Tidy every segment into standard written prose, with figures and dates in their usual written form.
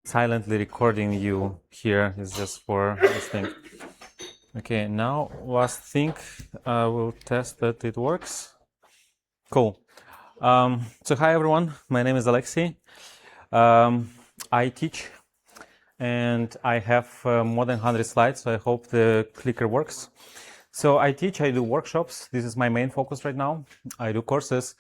silently recording you here is just for this thing. Okay, now last thing, we'll test that it works. Cool. So hi everyone, my name is Alexey. I teach and I have more than 100 slides, so I hope the clicker works. So I teach, I do workshops. This is my main focus right now. I do courses.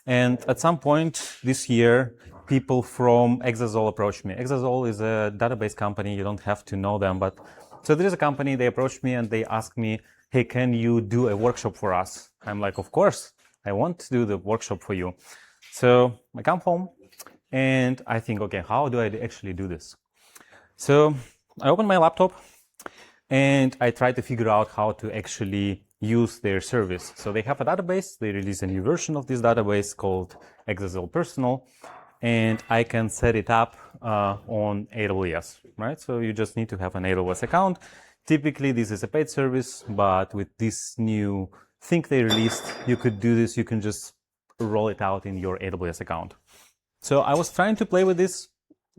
And at some point this year, people from Exasol approached me. Exasol is a database company. You don't have to know them, but so there is a company, they approached me and they asked me, hey, can you do a workshop for us? I'm like, of course, I want to do the workshop for you. So I come home and I think, okay, how do I actually do this? So I open my laptop and I try to figure out how to actually use their service. So they have a database, they release a new version of this database called Exasol Personal, and I can set it up on AWS, right? So you just need to have an AWS account. Typically, this is a paid service, but with this new thing they released, you could do this, you can just roll it out in your AWS account. So I was trying to play with this,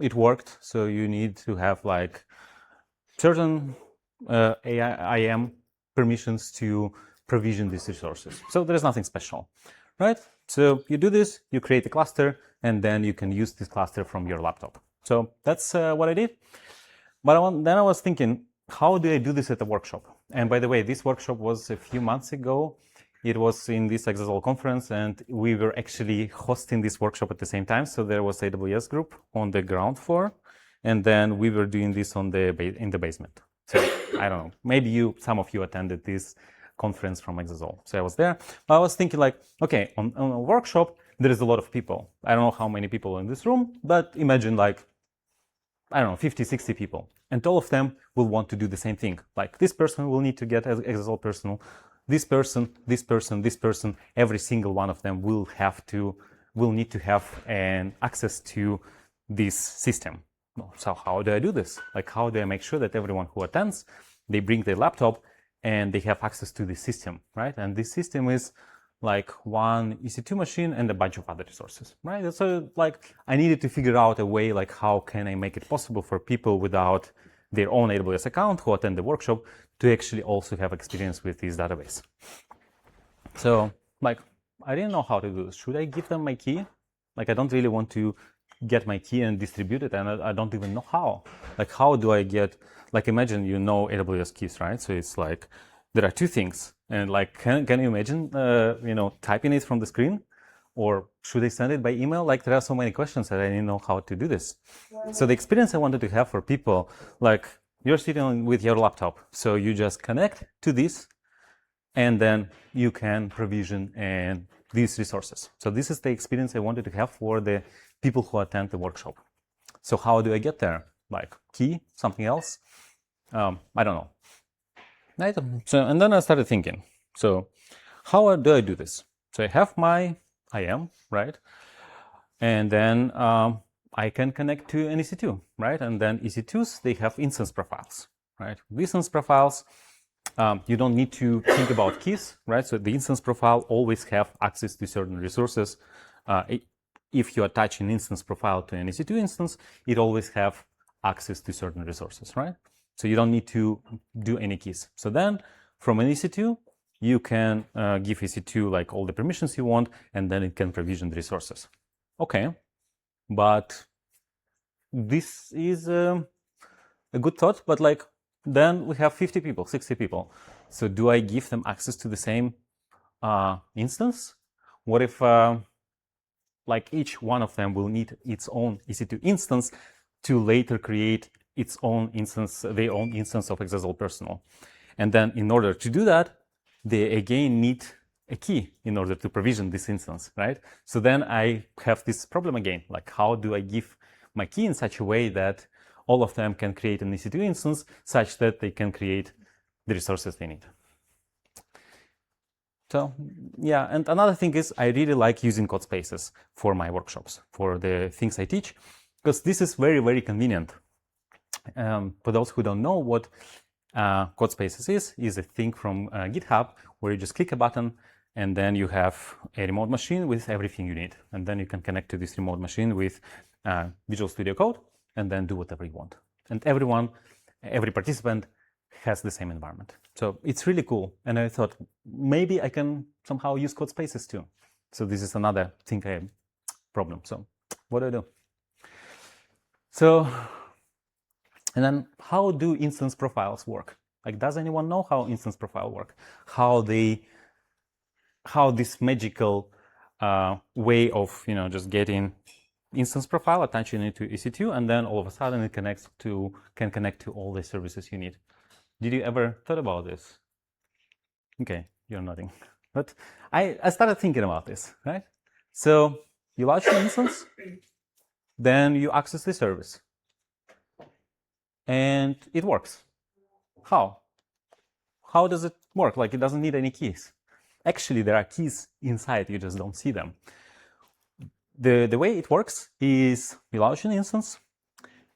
it worked. So you need to have like certain IAM permissions to provision these resources. So there is nothing special, right? So you do this, you create a cluster, and then you can use this cluster from your laptop. So that's what I did. But then I was thinking, how do I do this at a workshop? And by the way, this workshop was a few months ago. It was in this Exasol conference, and we were actually hosting this workshop at the same time. So there was AWS group on the ground floor, and then we were doing this in the basement. So I don't know, maybe some of you attended this conference from Exasol. So I was there. I was thinking like, okay, on a workshop, there is a lot of people. I don't know how many people are in this room, but imagine like, I don't know, 50, 60 people. And all of them will want to do the same thing. Like this person will need to get Exasol Personal. This person, this person, this person, every single one of them will need to have an access to this system. So how do I do this? Like, how do I make sure that everyone who attends, they bring their laptop and they have access to this system, right? And this system is like one EC2 machine and a bunch of other resources, right? So like I needed to figure out a way, like how can I make it possible for people without their own AWS account who attend the workshop to actually also have experience with this database. So like, I didn't know how to do this. Should I give them my key? Like, I don't really want to get my key and distribute it, and I don't even know how. Like, how do I get, like, imagine you know AWS keys, right? So it's like, there are two things. And like, can you imagine, typing it from the screen? Or should I send it by email? Like, there are so many questions that I didn't know how to do this. So the experience I wanted to have for people, like, you're sitting with your laptop, so you just connect to this, and then you can provision and these resources. So this is the experience I wanted to have for the people who attend the workshop. So how do I get there? Like key, something else? I don't know. Right? So, and then I started thinking, so how do I do this? So I have my IAM, right? And then I can connect to an EC2, right? And then EC2s, they have instance profiles, right? These instance profiles, you don't need to think about keys, right? So the instance profile always have access to certain resources. If you attach an instance profile to an EC2 instance, it always have access to certain resources, right? So you don't need to do any keys. So then from an EC2, you can give EC2 like all the permissions you want, and then it can provision the resources. Okay, but this is a good thought, but like, then we have 50 people, 60 people. So do I give them access to the same instance? What if like each one of them will need its own EC2 instance to later create its own instance, their own instance of Exasol Personal. And then in order to do that, they again need a key in order to provision this instance, right? So then I have this problem again, like how do I give my key in such a way that all of them can create an EC2 instance such that they can create the resources they need. So yeah, and another thing is I really like using code spaces for my workshops, for the things I teach, because this is very, very convenient. For those who don't know what code spaces is a thing from GitHub where you just click a button and then you have a remote machine with everything you need. And then you can connect to this remote machine with Visual Studio Code. and then do whatever you want. And every participant has the same environment. So it's really cool. And I thought maybe I can somehow use code spaces too. So this is another thing problem. So what do I do? So, and then how do instance profiles work? Like, does anyone know how instance profile work? How this magical way of just getting instance profile, attaching it to EC2, and then all of a sudden it can connect to all the services you need. Did you ever thought about this? Okay, you're nodding. But I started thinking about this, right? So you launch an instance, then you access the service, and it works. How? How does it work? Like, it doesn't need any keys. Actually, there are keys inside, you just don't see them. The way it works is we launch an instance,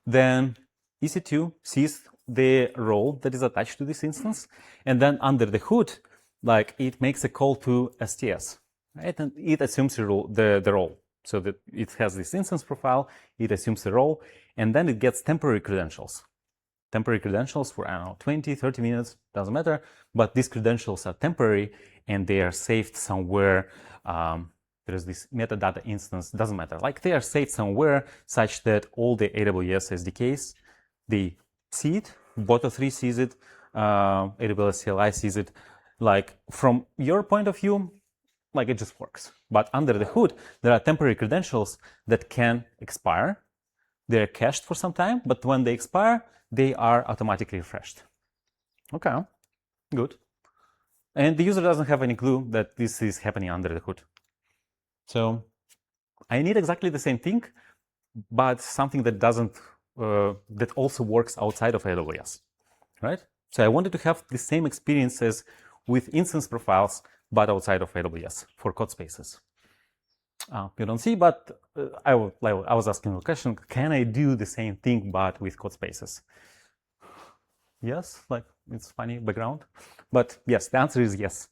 then EC2 sees the role that is attached to this instance, and then under the hood, like, it makes a call to STS, right? And it assumes the role. So that it has this instance profile, it assumes the role, and then it gets temporary credentials. Temporary credentials for, I don't know, 20, 30 minutes, doesn't matter, but these credentials are temporary and they are saved somewhere. There's this metadata instance, doesn't matter. Like, they are saved somewhere such that all the AWS SDKs, they see it, Boto3 sees it, AWS CLI sees it. Like, from your point of view, like, it just works. But under the hood, there are temporary credentials that can expire. They're cached for some time, but when they expire, they are automatically refreshed. Okay, good. And the user doesn't have any clue that this is happening under the hood. So I need exactly the same thing, but something that that also works outside of AWS, right? So I wanted to have the same experiences with instance profiles, but outside of AWS for code spaces. You don't see, but I was asking a question, can I do the same thing, but with code spaces? Yes, like, it's funny background, but yes, the answer is yes.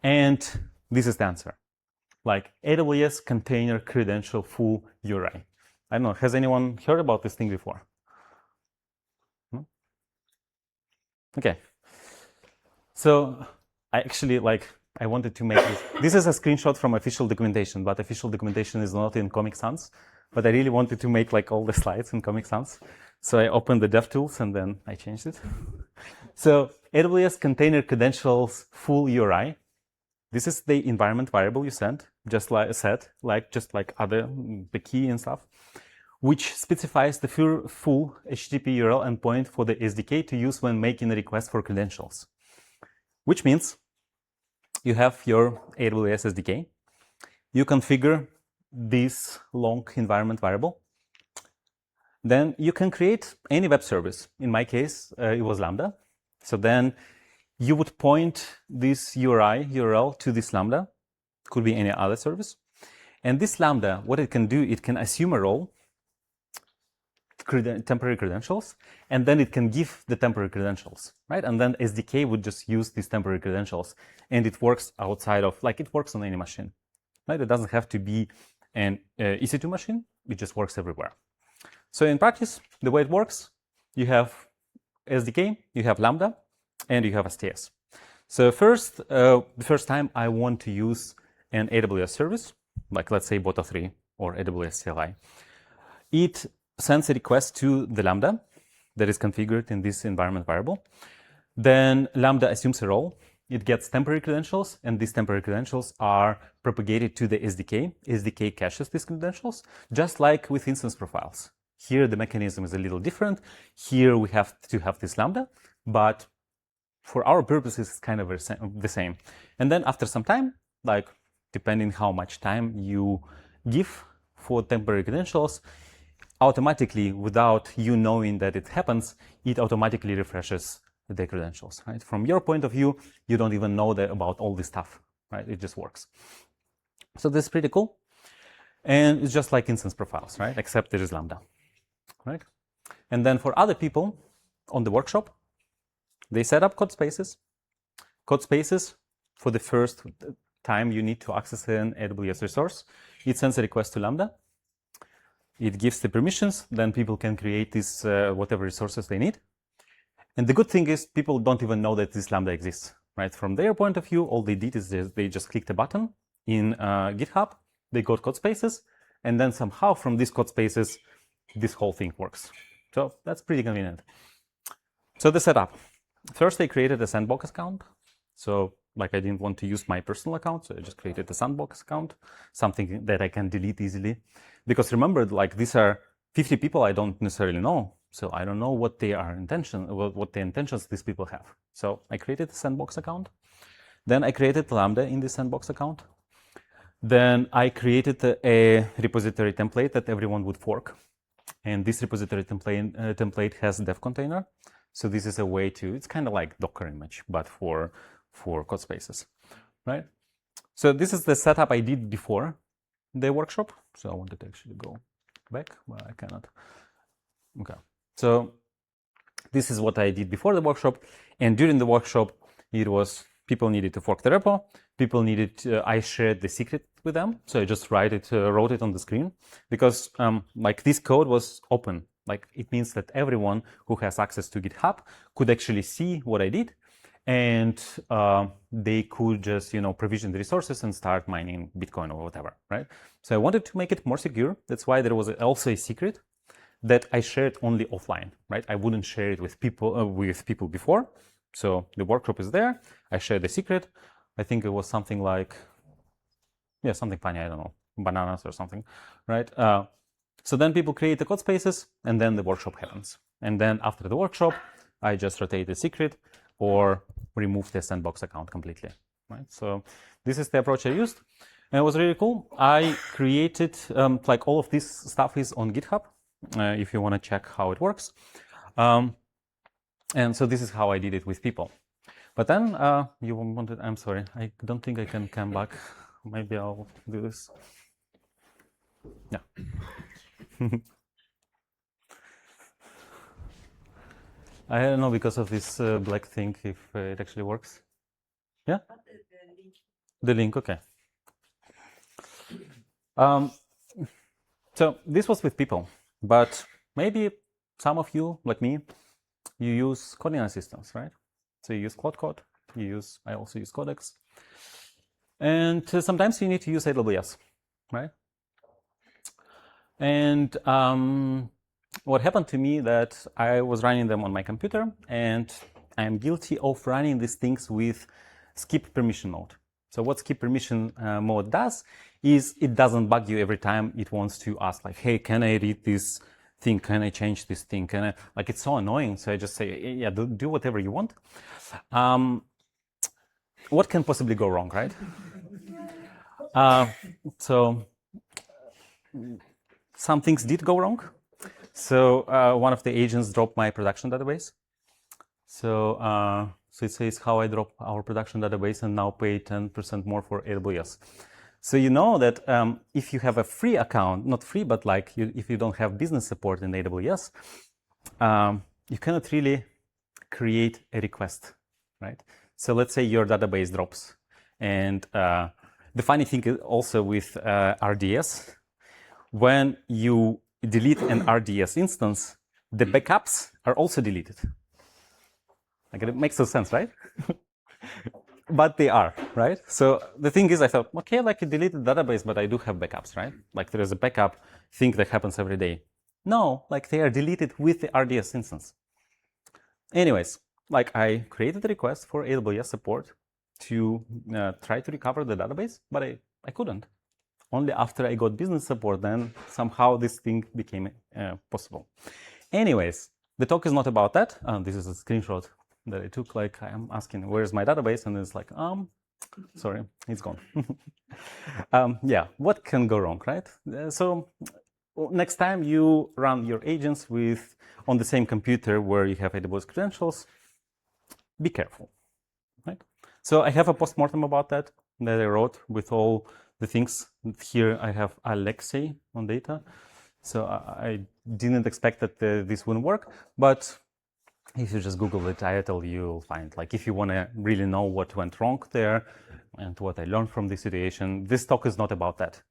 And this is the answer. Like, AWS container credential full URI. I don't know, has anyone heard about this thing before? No? Okay. So I actually, I wanted to make this. This is a screenshot from official documentation, but official documentation is not in Comic Sans. But I really wanted to make all the slides in Comic Sans. So I opened the DevTools and then I changed it. So AWS container credentials full URI. This is the environment variable you send, just like other, the key and stuff, which specifies the full HTTP URL endpoint for the SDK to use when making a request for credentials. Which means you have your AWS SDK. You configure this long environment variable. Then you can create any web service. In my case, it was Lambda. So then you would point this URL to this Lambda. Could be any other service. And this Lambda, what it can do, it can assume a role, temporary credentials, and then it can give the temporary credentials, right? And then SDK would just use these temporary credentials, and it works outside of, it works on any machine, right? It doesn't have to be an EC2 machine. It just works everywhere. So in practice, the way it works, you have SDK, you have Lambda, and you have STS. So the first time I want to use an AWS service, like let's say Boto3 or AWS CLI, it sends a request to the Lambda that is configured in this environment variable. Then Lambda assumes a role. It gets temporary credentials, and these temporary credentials are propagated to the SDK. SDK caches these credentials, just like with instance profiles. Here, the mechanism is a little different. Here, we have to have this Lambda, but for our purposes, it's kind of the same. And then after some time, depending how much time you give for temporary credentials, automatically, without you knowing that it happens, it automatically refreshes the credentials, right? From your point of view, you don't even know about all this stuff, right? It just works. So this is pretty cool. And it's just like instance profiles, right? Except there is Lambda, right? And then for other people on the workshop, they set up code spaces. Code spaces, for the first time you need to access an AWS resource, it sends a request to Lambda. it gives the permissions, then people can create this whatever resources they need. And the good thing is people don't even know that this Lambda exists, right? From their point of view, all they did is they just clicked a button in GitHub, they got code spaces, and then somehow from these code spaces, this whole thing works. So that's pretty convenient. So the setup. First, I created a Sandbox account. So like I didn't want to use my personal account, so I just created a Sandbox account, something that I can delete easily. Because remember, like these are 50 people I don't necessarily know. So I don't know what the intentions these people have. So I created a Sandbox account. Then I created Lambda in the Sandbox account. Then I created a repository template that everyone would fork. And this repository template has devcontainer. So this is a way to, it's kind of like Docker image, but for code spaces, right? So this is the setup I did before the workshop. So I wanted to actually go back, but I cannot. Okay. So this is what I did before the workshop. And during the workshop, it was people needed to fork the repo. People needed I shared the secret with them. So I just wrote it on the screen because like this code was open. Like it means that everyone who has access to GitHub could actually see what I did, and they could just provision the resources and start mining Bitcoin or whatever, right? So I wanted to make it more secure. That's why there was also a secret that I shared only offline, right? I wouldn't share it with people before. So the workshop is there. I shared the secret. I think it was something like, yeah, something funny. I don't know, bananas or something, right? So then people create the code spaces, and then the workshop happens. And then after the workshop, I just rotate the secret or remove the Sandbox account completely, right? So this is the approach I used. And it was really cool. I created, like all of this stuff is on GitHub, if you want to check how it works. And so this is how I did it with people. But then you wanted, I'm sorry, I don't think I can come back. Maybe I'll do this. Yeah. I don't know because of this black thing if it actually works. Yeah? The link, okay. So this was with people, but maybe some of you, like me, you use coding assistants, right? So you use Cloud Code, I also use Codex. And sometimes you need to use AWS, right? And what happened to me that I was running them on my computer, and I'm guilty of running these things with skip permission mode. So what skip permission mode does is it doesn't bug you every time it wants to ask like, hey, can I read this thing? Can I change this thing? Can I, like, it's so annoying. So I just say, yeah, do whatever you want. What can possibly go wrong, right? So some things did go wrong. So one of the agents dropped my production database. So it says how I drop our production database and now pay 10% more for AWS. So you know that if you have a free account, not free, but like if you don't have business support in AWS, you cannot really create a request, right? So let's say your database drops. And the funny thing is also with RDS, when you delete an RDS instance, the backups are also deleted. Like it makes no sense, right? But they are, right? So the thing is, I thought, okay, like I deleted the database, but I do have backups, right? Like there is a backup thing that happens every day. No, like they are deleted with the RDS instance. Anyways, like I created a request for AWS support to try to recover the database, but I couldn't. Only after I got business support, then somehow this thing became possible. Anyways, the talk is not about that. This is a screenshot that I took. Like I'm asking, where's my database? And it's like, sorry, it's gone. Yeah, what can go wrong, right? So next time you run your agents on the same computer where you have AWS credentials, be careful, right? So I have a postmortem about that I wrote with all the things. Here I have Alexey on data. So I didn't expect that this wouldn't work, but if you just Google the title, you'll find, like, if you want to really know what went wrong there and what I learned from this situation, this talk is not about that.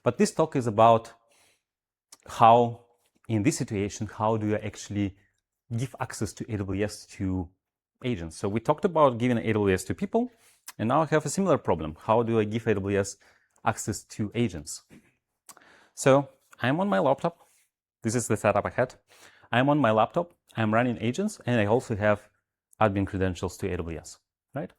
But this talk is about how, in this situation, how do I actually give access to AWS to agents? So we talked about giving AWS to people, and now I have a similar problem. How do I give AWS access to agents? So I'm on my laptop. This is the setup I had. I'm on my laptop, I'm running agents, and I also have admin credentials to AWS, right?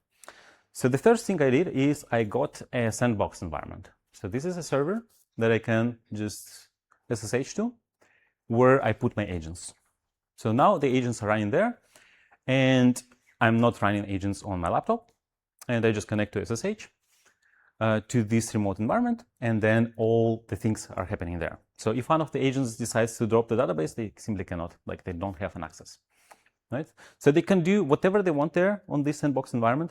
So the first thing I did is I got a Sandbox environment. So this is a server that I can just SSH to, where I put my agents. So now the agents are running there, and I'm not running agents on my laptop, and I just connect to SSH to this remote environment, and then all the things are happening there. So if one of the agents decides to drop the database, they simply cannot, like they don't have an access, right? So they can do whatever they want there on this Sandbox environment,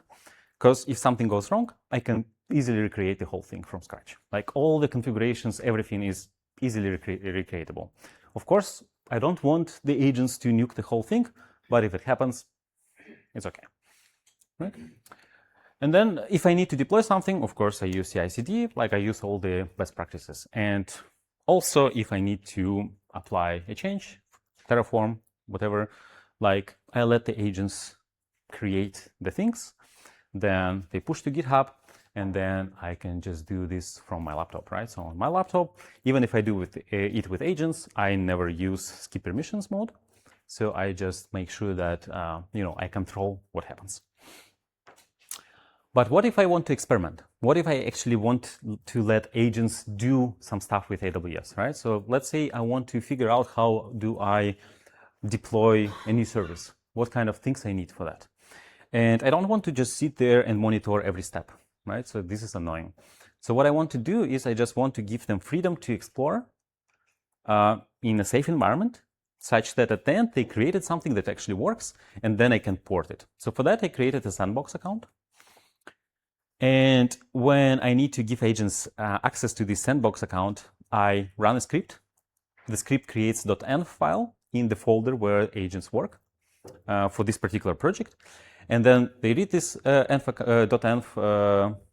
because if something goes wrong, I can easily recreate the whole thing from scratch. Like all the configurations, everything is easily recreatable. Of course, I don't want the agents to nuke the whole thing, but if it happens, it's okay, right? And then if I need to deploy something, of course, I use CI/CD, like I use all the best practices. And also, if I need to apply a change, Terraform, whatever, like I let the agents create the things, then they push to GitHub, and then I can just do this from my laptop, right? So on my laptop, even if I do it with agents, I never use skip permissions mode. So I just make sure that, I control what happens. But what if I want to experiment? What if I actually want to let agents do some stuff with AWS, right? So let's say I want to figure out how do I deploy a new service, what kind of things I need for that. And I don't want to just sit there and monitor every step, right? So this is annoying. So what I want to do is I just want to give them freedom to explore in a safe environment, such that at the end they created something that actually works, and then I can port it. So for that, I created a Sandbox account. And when I need to give agents access to this Sandbox account, I run a script. The script creates .env file in the folder where agents work for this particular project. And then they read this .env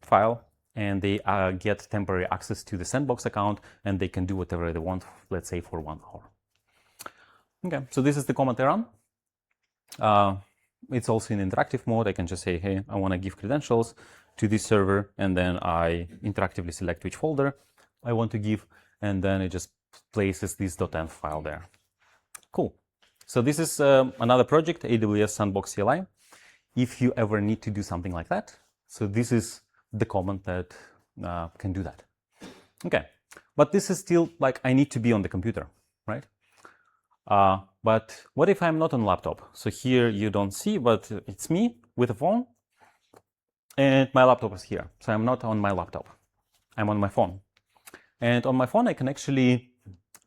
file, and they get temporary access to the Sandbox account, and they can do whatever they want, let's say for 1 hour. Okay, so this is the command I run. It's also in interactive mode. I can just say, hey, I want to give credentials to this server, and then I interactively select which folder I want to give, and then it just places this .env file there. Cool. So this is another project, AWS Sandbox CLI. If you ever need to do something like that, so this is the command that can do that. Okay, but this is still like I need to be on the computer, right? But what if I'm not on laptop? So here you don't see, but it's me with a phone, and my laptop is here. So I'm not on my laptop, I'm on my phone. And on my phone, I can actually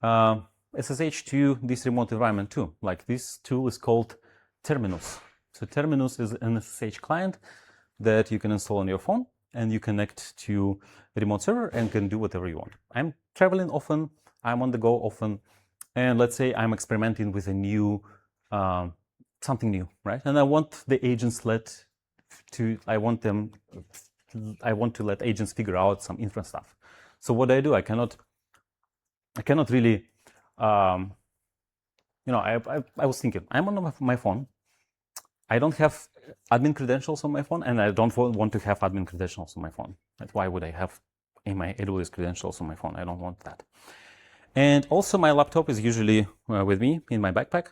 SSH to this remote environment too. Like this tool is called Terminus. So Terminus is an SSH client that you can install on your phone, and you connect to a remote server and can do whatever you want. I'm traveling often, I'm on the go often, and let's say I'm experimenting with a new, something new, right? And I want the agents I want to let agents figure out some inference stuff. So what do? I cannot really, I was thinking, I'm on my phone. I don't have admin credentials on my phone, and I don't want to have admin credentials on my phone. Why would I have my AWS credentials on my phone? I don't want that. And also my laptop is usually with me in my backpack,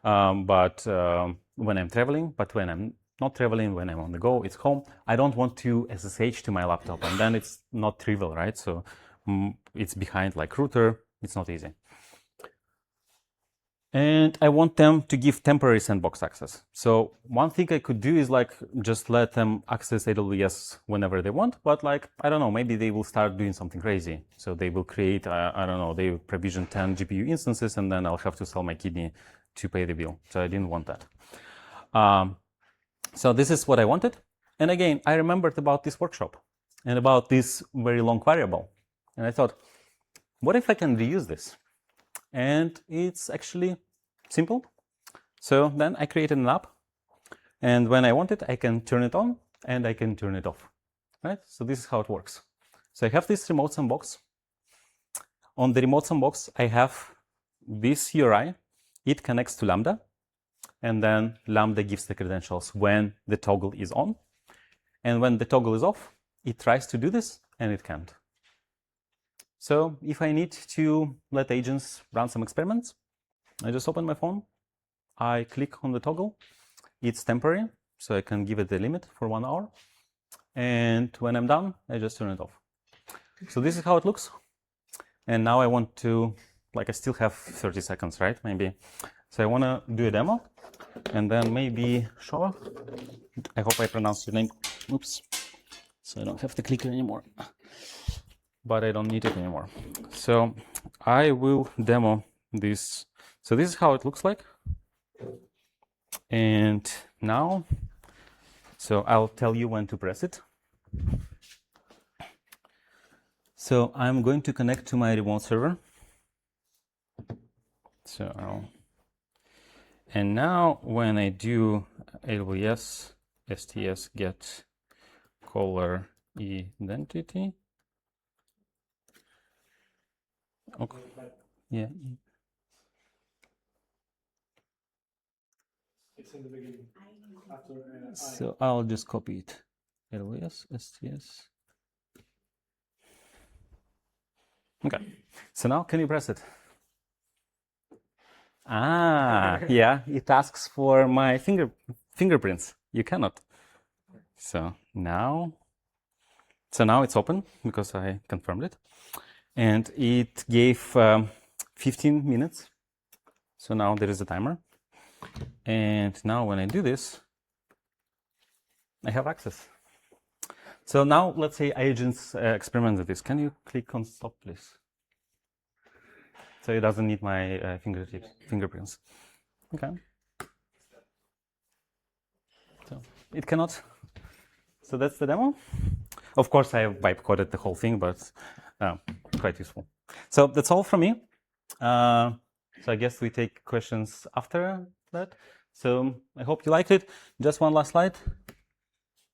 but when I'm traveling, but when I'm not traveling, when I'm on the go, it's home. I don't want to SSH to my laptop, and then it's not trivial, right? So it's behind like router, it's not easy. And I want them to give temporary Sandbox access. So one thing I could do is like just let them access AWS whenever they want, but like, I don't know, maybe they will start doing something crazy. So they will create, I don't know, they will provision 10 GPU instances, and then I'll have to sell my kidney to pay the bill. So I didn't want that. So this is what I wanted. And again, I remembered about this workshop and about this very long variable. And I thought, what if I can reuse this? And it's actually simple. So then I created an app, and when I want it, I can turn it on and I can turn it off, right? So this is how it works. So I have this remote Sandbox. on the remote sandbox, I have this URI. It connects to Lambda, and then Lambda gives the credentials when the toggle is on. And when the toggle is off, it tries to do this, and it can't. So if I need to let agents run some experiments, I just open my phone, I click on the toggle. It's temporary, so I can give it the limit for 1 hour. And when I'm done, I just turn it off. So this is how it looks. And now I want to, like, I still have 30 seconds, right? Maybe. So I want to do a demo, and then maybe show. I hope I pronounced your name. Oops. So I don't have the clicker anymore. But I don't need it anymore. So I will demo this. So this is how it looks like. And now, so I'll tell you when to press it. So I'm going to connect to my remote server. And now when I do AWS STS get caller identity. Okay. Yeah. It's in the beginning. So I'll just copy it. AWS STS. Okay. So now can you press it? Ah, yeah, it asks for my fingerprints. You cannot. So now it's open because I confirmed it. And it gave 15 minutes. So now there is a timer. And now when I do this, I have access. So now let's say agents experiment with this. Can you click on stop, please? So it doesn't need my fingerprints. Okay. So it cannot. So that's the demo. Of course, I vibe coded the whole thing, but quite useful. So that's all from me. So I guess we take questions after that. So I hope you liked it. Just one last slide.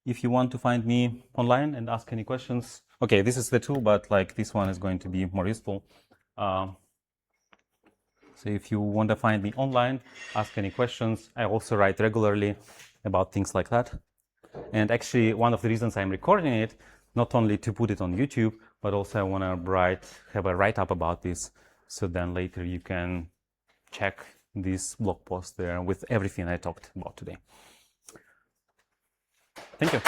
If you want to find me online and ask any questions, okay, this is the tool, but like this one is going to be more useful. So if you want to find me online, ask any questions. I also write regularly about things like that. And actually, one of the reasons I'm recording it, not only to put it on YouTube, but also I want to have a write-up about this. So then later you can check this blog post there with everything I talked about today. Thank you.